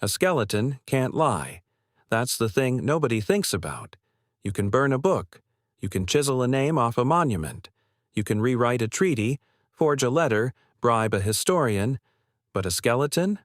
A skeleton can't lie. That's the thing nobody thinks about. You can burn a book. You can chisel a name off a monument. You can rewrite a treaty, forge a letter, bribe a historian. But a skeleton?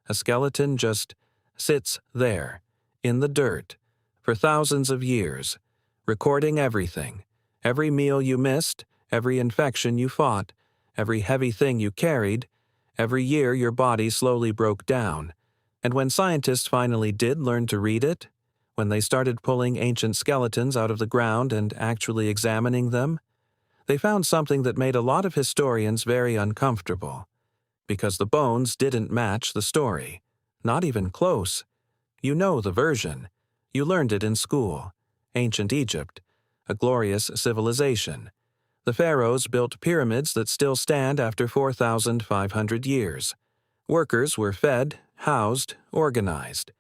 A skeleton just sits there, in the dirt, for thousands of years, recording everything. Every meal you missed, every infection you fought, every heavy thing you carried, every year your body slowly broke down. And when scientists finally did learn to read it, when they started pulling ancient skeletons out of the ground and actually examining them, they found something that made a lot of historians very uncomfortable. Because the bones didn't match the story. Not even close. You know the version. You learned it in school. Ancient Egypt. A glorious civilization. The pharaohs built pyramids that still stand after 4,500 years. Workers were fed, housed, organized.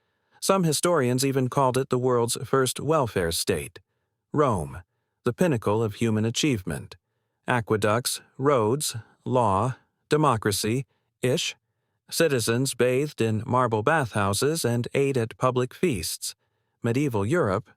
Some historians even called it the world's first welfare state. Rome, the pinnacle of human achievement. Aqueducts, roads, law, democracy-ish. Citizens bathed in marble bathhouses and ate at public feasts. Medieval Europe,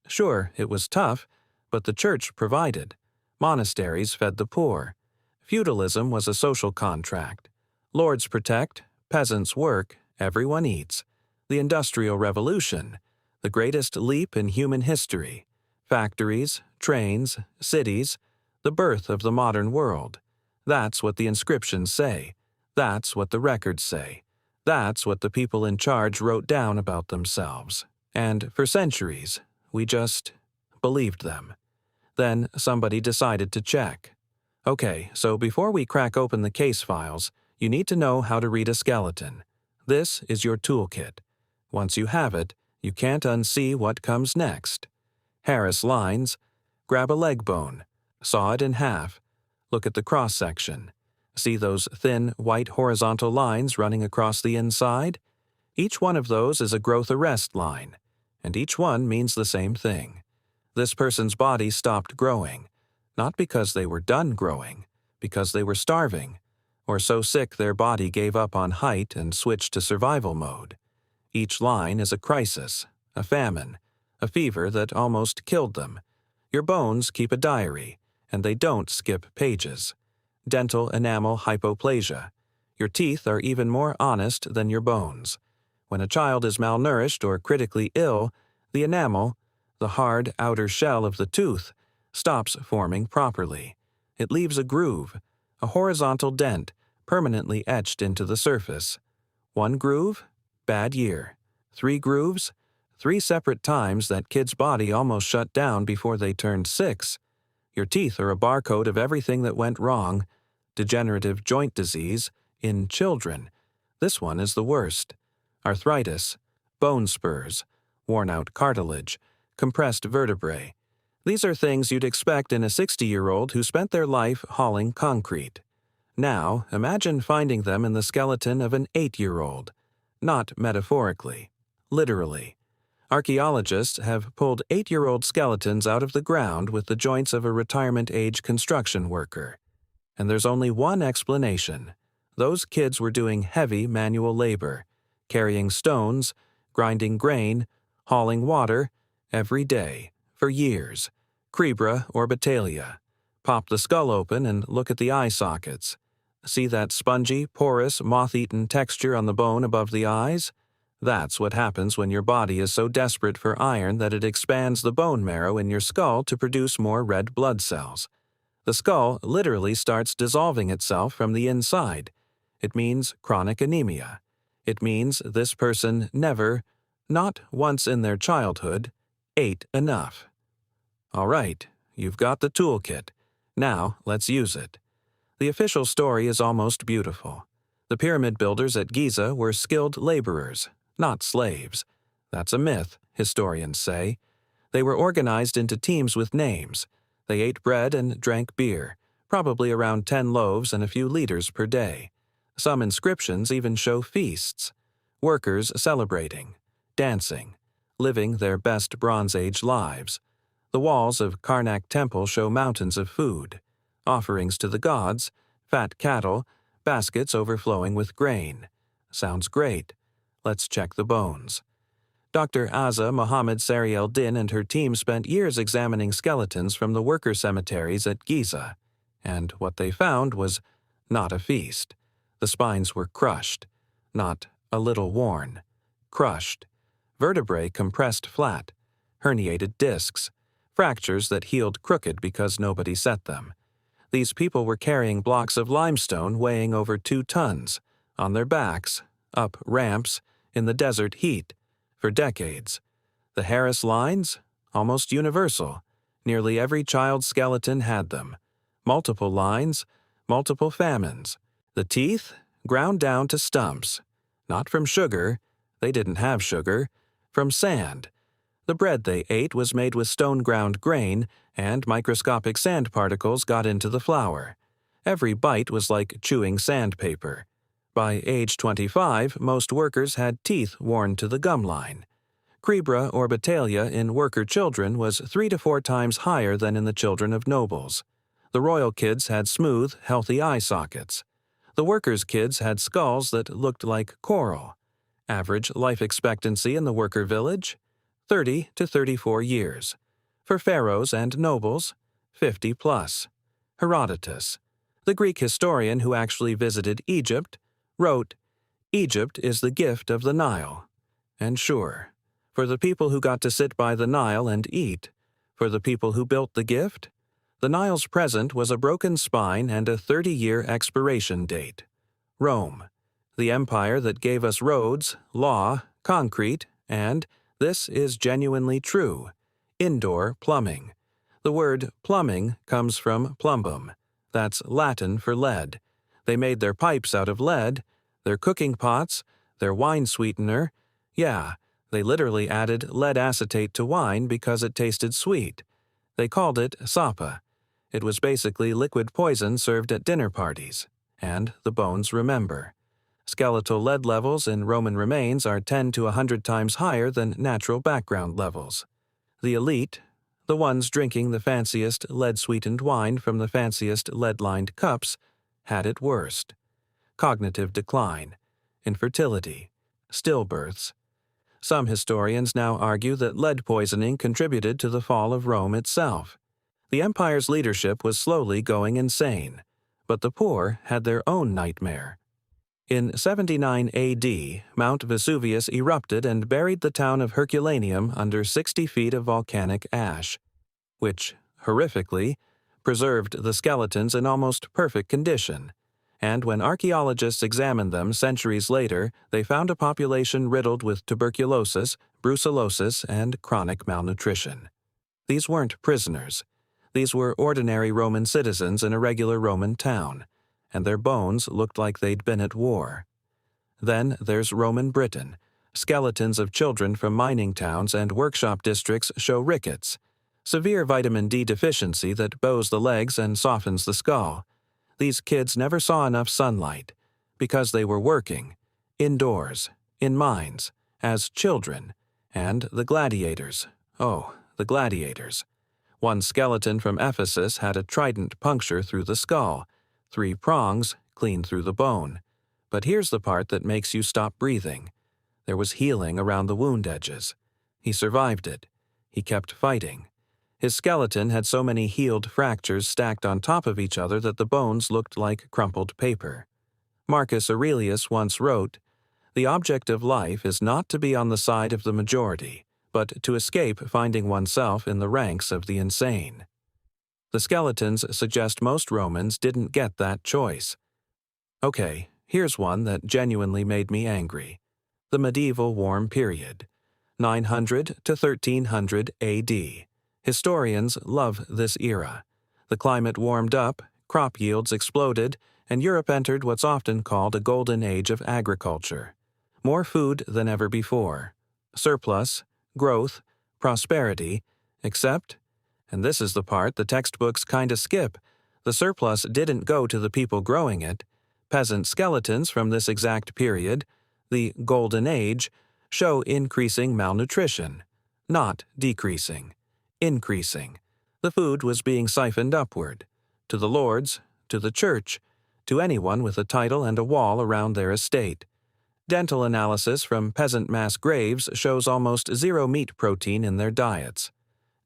sure, it was tough, but the church provided. Monasteries fed the poor. Feudalism was a social contract. Lords protect, peasants work, everyone eats. The Industrial Revolution, the greatest leap in human history. Factories, trains, cities, the birth of the modern world. That's what the inscriptions say. That's what the records say. That's what the people in charge wrote down about themselves. And for centuries, we just believed them. Then somebody decided to check. Okay, so before we crack open the case files, you need to know how to read a skeleton. This is your toolkit. Once you have it, you can't unsee what comes next. Harris lines. Grab a leg bone. Saw it in half. Look at the cross-section. See those thin, white horizontal lines running across the inside? Each one of those is a growth arrest line, and each one means the same thing. This person's body stopped growing, not because they were done growing, because they were starving, or so sick their body gave up on height and switched to survival mode. Each line is a crisis, a famine, a fever that almost killed them. Your bones keep a diary, and they don't skip pages. Dental enamel hypoplasia. Your teeth are even more honest than your bones. When a child is malnourished or critically ill, the enamel, the hard outer shell of the tooth, stops forming properly. It leaves a groove, a horizontal dent, permanently etched into the surface. One groove? Bad year. 3 grooves? 3 separate times that kid's body almost shut down before they turned 6. Your teeth are a barcode of everything that went wrong. Degenerative joint disease in children. This one is the worst. Arthritis, bone spurs, worn-out cartilage, compressed vertebrae. These are things you'd expect in a 60-year-old who spent their life hauling concrete. Now, imagine finding them in the skeleton of an 8-year-old. Not metaphorically, literally. Archaeologists have pulled 8-year-old skeletons out of the ground with the joints of a retirement-age construction worker. And there's only one explanation. Those kids were doing heavy manual labor, carrying stones, grinding grain, hauling water, every day, for years. Cribra orbitalia. Pop the skull open and look at the eye sockets. See that spongy, porous, moth-eaten texture on the bone above the eyes? That's what happens when your body is so desperate for iron that it expands the bone marrow in your skull to produce more red blood cells. The skull literally starts dissolving itself from the inside. It means chronic anemia. It means this person never, not once in their childhood, ate enough. All right, you've got the toolkit. Now, let's use it. The official story is almost beautiful. The pyramid builders at Giza were skilled laborers, not slaves. That's a myth, historians say. They were organized into teams with names. They ate bread and drank beer, probably around 10 loaves and a few liters per day. Some inscriptions even show feasts. Workers celebrating, dancing, living their best Bronze Age lives. The walls of Karnak Temple show mountains of food, offerings to the gods, fat cattle, baskets overflowing with grain. Sounds great. Let's check the bones. Dr. Azza Mohammed Sariel Din and her team spent years examining skeletons from the worker cemeteries at Giza, and what they found was not a feast. The spines were crushed, not a little worn. Crushed. Vertebrae compressed flat, herniated discs, fractures that healed crooked because nobody set them. These people were carrying blocks of limestone weighing over 2 tons, on their backs, up ramps, in the desert heat, for decades. The Harris lines? Almost universal. Nearly every child skeleton had them. Multiple lines, multiple famines. The teeth? Ground down to stumps. Not from sugar. They didn't have sugar. From sand. The bread they ate was made with stone-ground grain, and microscopic sand particles got into the flour. Every bite was like chewing sandpaper. By age 25, most workers had teeth worn to the gum line. Cribra orbitalia in worker children was 3 to 4 times higher than in the children of nobles. The royal kids had smooth, healthy eye sockets. The workers' kids had skulls that looked like coral. Average life expectancy in the worker village? 30 to 34 years. For pharaohs and nobles, 50 plus. Herodotus, the Greek historian who actually visited Egypt, wrote, "Egypt is the gift of the Nile." And sure, for the people who got to sit by the Nile and eat, for the people who built the gift, the Nile's present was a broken spine and a 30-year expiration date. Rome, the empire that gave us roads, law, concrete, and, this is genuinely true, indoor plumbing. The word plumbing comes from plumbum. That's Latin for lead. They made their pipes out of lead, their cooking pots, their wine sweetener. Yeah, they literally added lead acetate to wine because it tasted sweet. They called it sapa. It was basically liquid poison served at dinner parties. And the bones remember. Skeletal lead levels in Roman remains are 10 to 100 times higher than natural background levels. The elite, the ones drinking the fanciest lead-sweetened wine from the fanciest lead-lined cups, had it worst. Cognitive decline, infertility, stillbirths. Some historians now argue that lead poisoning contributed to the fall of Rome itself. The empire's leadership was slowly going insane, but the poor had their own nightmare. In 79 AD, Mount Vesuvius erupted and buried the town of Herculaneum under 60 feet of volcanic ash, which, horrifically, preserved the skeletons in almost perfect condition. And when archaeologists examined them centuries later, they found a population riddled with tuberculosis, brucellosis, and chronic malnutrition. These weren't prisoners. These were ordinary Roman citizens in a regular Roman town, and their bones looked like they'd been at war. Then there's Roman Britain. Skeletons of children from mining towns and workshop districts show rickets, severe vitamin D deficiency that bows the legs and softens the skull. These kids never saw enough sunlight, because they were working, indoors, in mines, as children, and the gladiators. Oh, the gladiators. One skeleton from Ephesus had a trident puncture through the skull, 3 prongs clean through the bone. But here's the part that makes you stop breathing. There was healing around the wound edges. He survived it. He kept fighting. His skeleton had so many healed fractures stacked on top of each other that the bones looked like crumpled paper. Marcus Aurelius once wrote, "The object of life is not to be on the side of the majority, but to escape finding oneself in the ranks of the insane." The skeletons suggest most Romans didn't get that choice. Okay, here's one that genuinely made me angry. The medieval warm period, 900 to 1300 AD. Historians love this era. The climate warmed up, crop yields exploded, and Europe entered what's often called a golden age of agriculture. More food than ever before. Surplus, growth, prosperity, except, and this is the part the textbooks kinda skip, the surplus didn't go to the people growing it. Peasant skeletons from this exact period, the Golden Age, show increasing malnutrition, not decreasing, increasing. The food was being siphoned upward, to the lords, to the church, to anyone with a title and a wall around their estate. Dental analysis from peasant mass graves shows almost zero meat protein in their diets.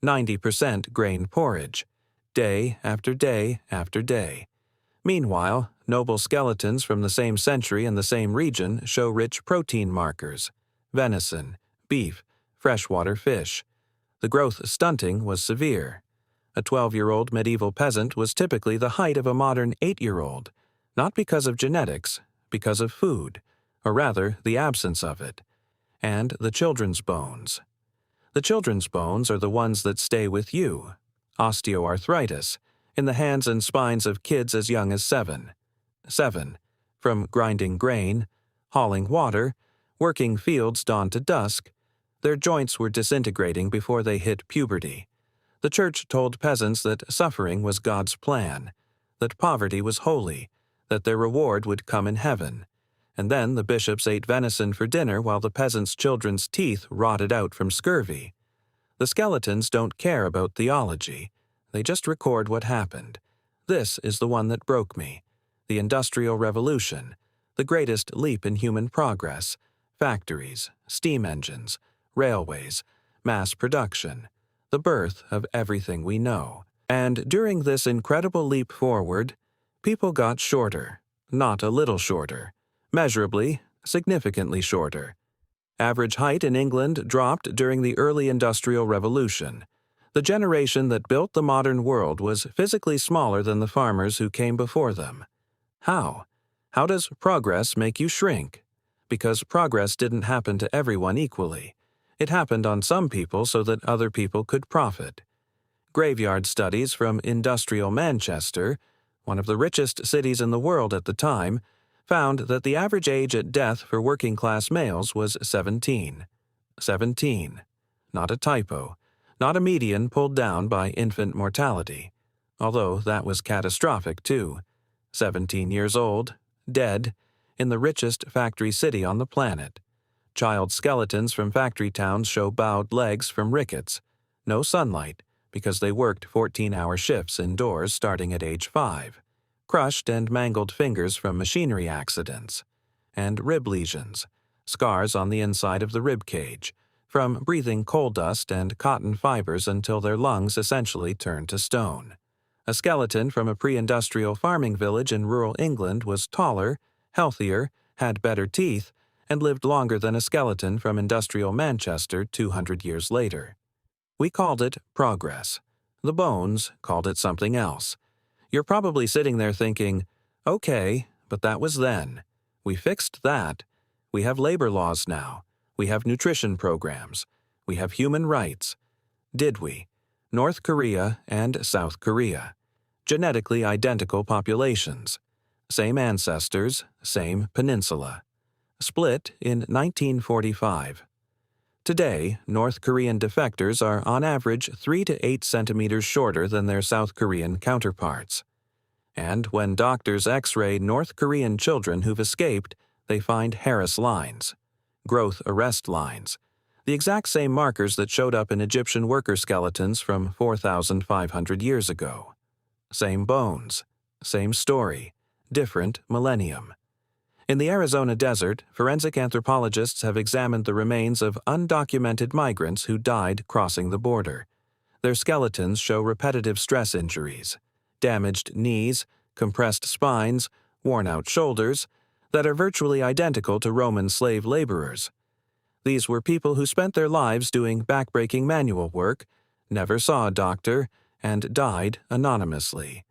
90% grain porridge, day after day after day. Meanwhile, noble skeletons from the same century and the same region show rich protein markers: venison, beef, freshwater fish. The growth stunting was severe. A 12-year-old medieval peasant was typically the height of a modern 8-year-old, not because of genetics, because of food, or rather the absence of it. And the children's bones. The children's bones are the ones that stay with you. Osteoarthritis, in the hands and spines of kids as young as 7. 7. From grinding grain, hauling water, working fields dawn to dusk, their joints were disintegrating before they hit puberty. The church told peasants that suffering was God's plan, that poverty was holy, that their reward would come in heaven. And then the bishops ate venison for dinner while the peasants' children's teeth rotted out from scurvy. The skeletons don't care about theology. They just record what happened. This is the one that broke me. The Industrial Revolution, the greatest leap in human progress. Factories, steam engines, railways, mass production, the birth of everything we know. And during this incredible leap forward, people got shorter, not a little shorter, measurably, significantly shorter. Average height in England dropped during the early Industrial Revolution. The generation that built the modern world was physically smaller than the farmers who came before them. How? How does progress make you shrink? Because progress didn't happen to everyone equally. It happened on some people so that other people could profit. Graveyard studies from industrial Manchester, one of the richest cities in the world at the time, found that the average age at death for working-class males was 17. 17. Not a typo, not a median pulled down by infant mortality, although that was catastrophic too. 17 years old, dead, in the richest factory city on the planet. Child skeletons from factory towns show bowed legs from rickets. No sunlight, because they worked 14-hour shifts indoors starting at age 5. Crushed and mangled fingers from machinery accidents. And rib lesions, scars on the inside of the rib cage, from breathing coal dust and cotton fibers until their lungs essentially turned to stone. A skeleton from a pre-industrial farming village in rural England was taller, healthier, had better teeth, and lived longer than a skeleton from industrial Manchester 200 years later. We called it progress. The bones called it something else. You're probably sitting there thinking, okay, but that was then. We fixed that. We have labor laws now. We have nutrition programs. We have human rights. Did we? North Korea and South Korea. Genetically identical populations. Same ancestors, same peninsula. Split in 1945. Today, North Korean defectors are on average 3 to 8 centimeters shorter than their South Korean counterparts. And when doctors X-ray North Korean children who've escaped, they find Harris lines, growth arrest lines, the exact same markers that showed up in Egyptian worker skeletons from 4,500 years ago. Same bones, same story, different millennium. In the Arizona desert, forensic anthropologists have examined the remains of undocumented migrants who died crossing the border. Their skeletons show repetitive stress injuries, damaged knees, compressed spines, worn-out shoulders, that are virtually identical to Roman slave laborers. These were people who spent their lives doing backbreaking manual work, never saw a doctor, and died anonymously.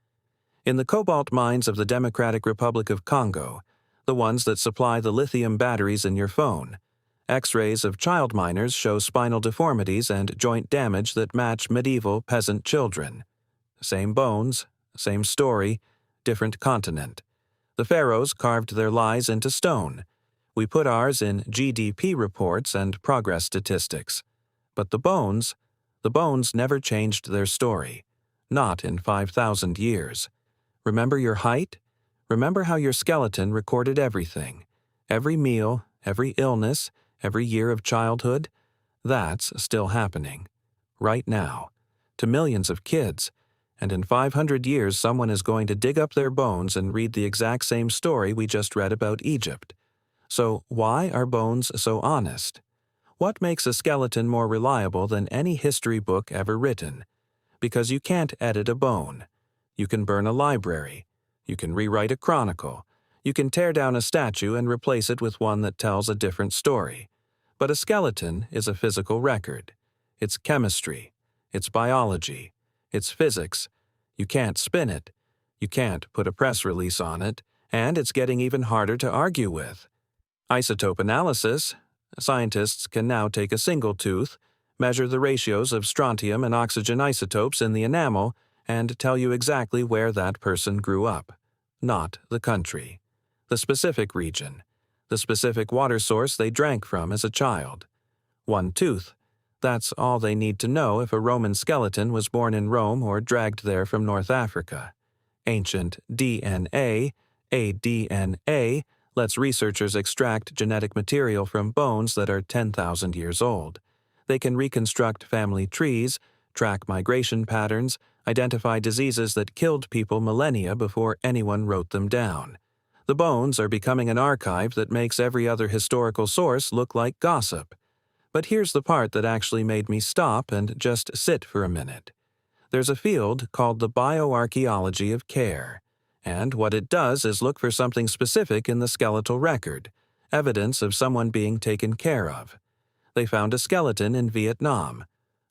In the cobalt mines of the Democratic Republic of Congo, the ones that supply the lithium batteries in your phone, X-rays of child miners show spinal deformities and joint damage that match medieval peasant children. Same bones, same story, different continent. The pharaohs carved their lies into stone. We put ours in GDP reports and progress statistics. But the bones never changed their story. Not in 5,000 years. Remember your height? Remember how your skeleton recorded everything. Every meal, every illness, every year of childhood? That's still happening. Right now. To millions of kids. And in 500 years someone is going to dig up their bones and read the exact same story we just read about Egypt. So why are bones so honest? What makes a skeleton more reliable than any history book ever written? Because you can't edit a bone. You can burn a library. You can rewrite a chronicle. You can tear down a statue and replace it with one that tells a different story. But a skeleton is a physical record. It's chemistry. It's biology. It's physics. You can't spin it. You can't put a press release on it, and it's getting even harder to argue with. Isotope analysis. Scientists can now take a single tooth, measure the ratios of strontium and oxygen isotopes in the enamel, and tell you exactly where that person grew up. Not the country. The specific region. The specific water source they drank from as a child. One tooth. That's all they need to know if a Roman skeleton was born in Rome or dragged there from North Africa. Ancient DNA, aDNA, lets researchers extract genetic material from bones that are 10,000 years old. They can reconstruct family trees, track migration patterns, identify diseases that killed people millennia before anyone wrote them down. The bones are becoming an archive that makes every other historical source look like gossip. But here's the part that actually made me stop and just sit for a minute. There's a field called the bioarchaeology of care, and what it does is look for something specific in the skeletal record, evidence of someone being taken care of. They found a skeleton in Vietnam,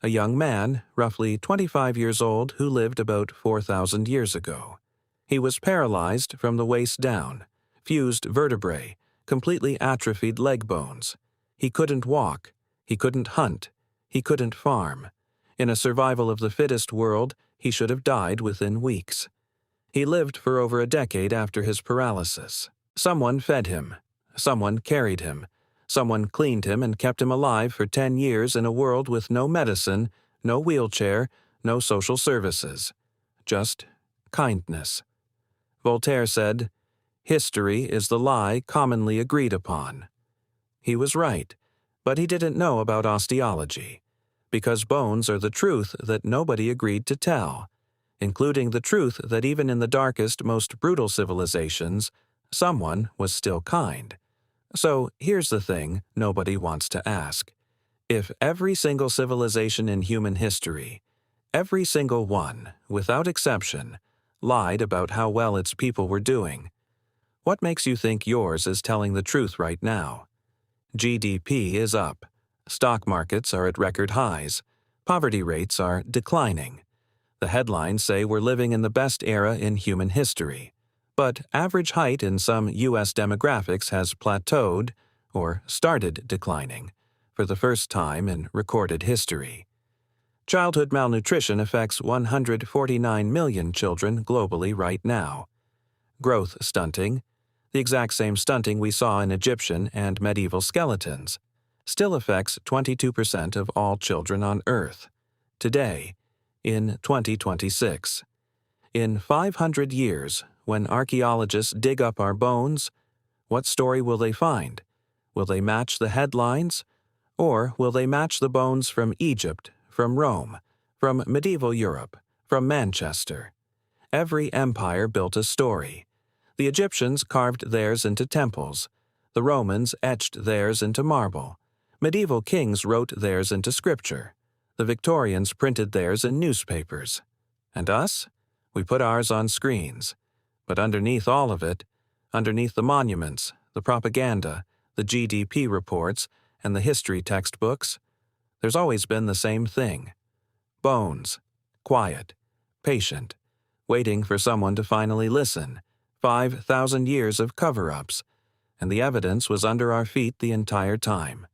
a young man, roughly 25 years old, who lived about 4,000 years ago. He was paralyzed from the waist down, fused vertebrae, completely atrophied leg bones. He couldn't walk. He couldn't hunt. He couldn't farm. In a survival of the fittest world, he should have died within weeks. He lived for over a decade after his paralysis. Someone fed him. Someone carried him. Someone cleaned him and kept him alive for 10 years in a world with no medicine, no wheelchair, no social services. Just kindness. Voltaire said, "History is the lie commonly agreed upon." He was right, but he didn't know about osteology, because bones are the truth that nobody agreed to tell, including the truth that even in the darkest, most brutal civilizations, someone was still kind. So here's the thing nobody wants to ask. If every single civilization in human history, every single one, without exception, lied about how well its people were doing, what makes you think yours is telling the truth right now? GDP is up. Stock markets are at record highs. Poverty rates are declining. The headlines say we're living in the best era in human history. But average height in some U.S. demographics has plateaued, or started declining, for the first time in recorded history. Childhood malnutrition affects 149 million children globally right now. Growth stunting, the exact same stunting we saw in Egyptian and medieval skeletons, still affects 22% of all children on Earth. Today, in 2026. In 500 years, when archaeologists dig up our bones, what story will they find? Will they match the headlines? Or will they match the bones from Egypt, from Rome, from medieval Europe, from Manchester? Every empire built a story. The Egyptians carved theirs into temples. The Romans etched theirs into marble. Medieval kings wrote theirs into scripture. The Victorians printed theirs in newspapers. And us? We put ours on screens. But underneath all of it, underneath the monuments, the propaganda, the GDP reports, and the history textbooks, there's always been the same thing. Bones. Quiet. Patient. Waiting for someone to finally listen. 5,000 years of cover-ups. And the evidence was under our feet the entire time.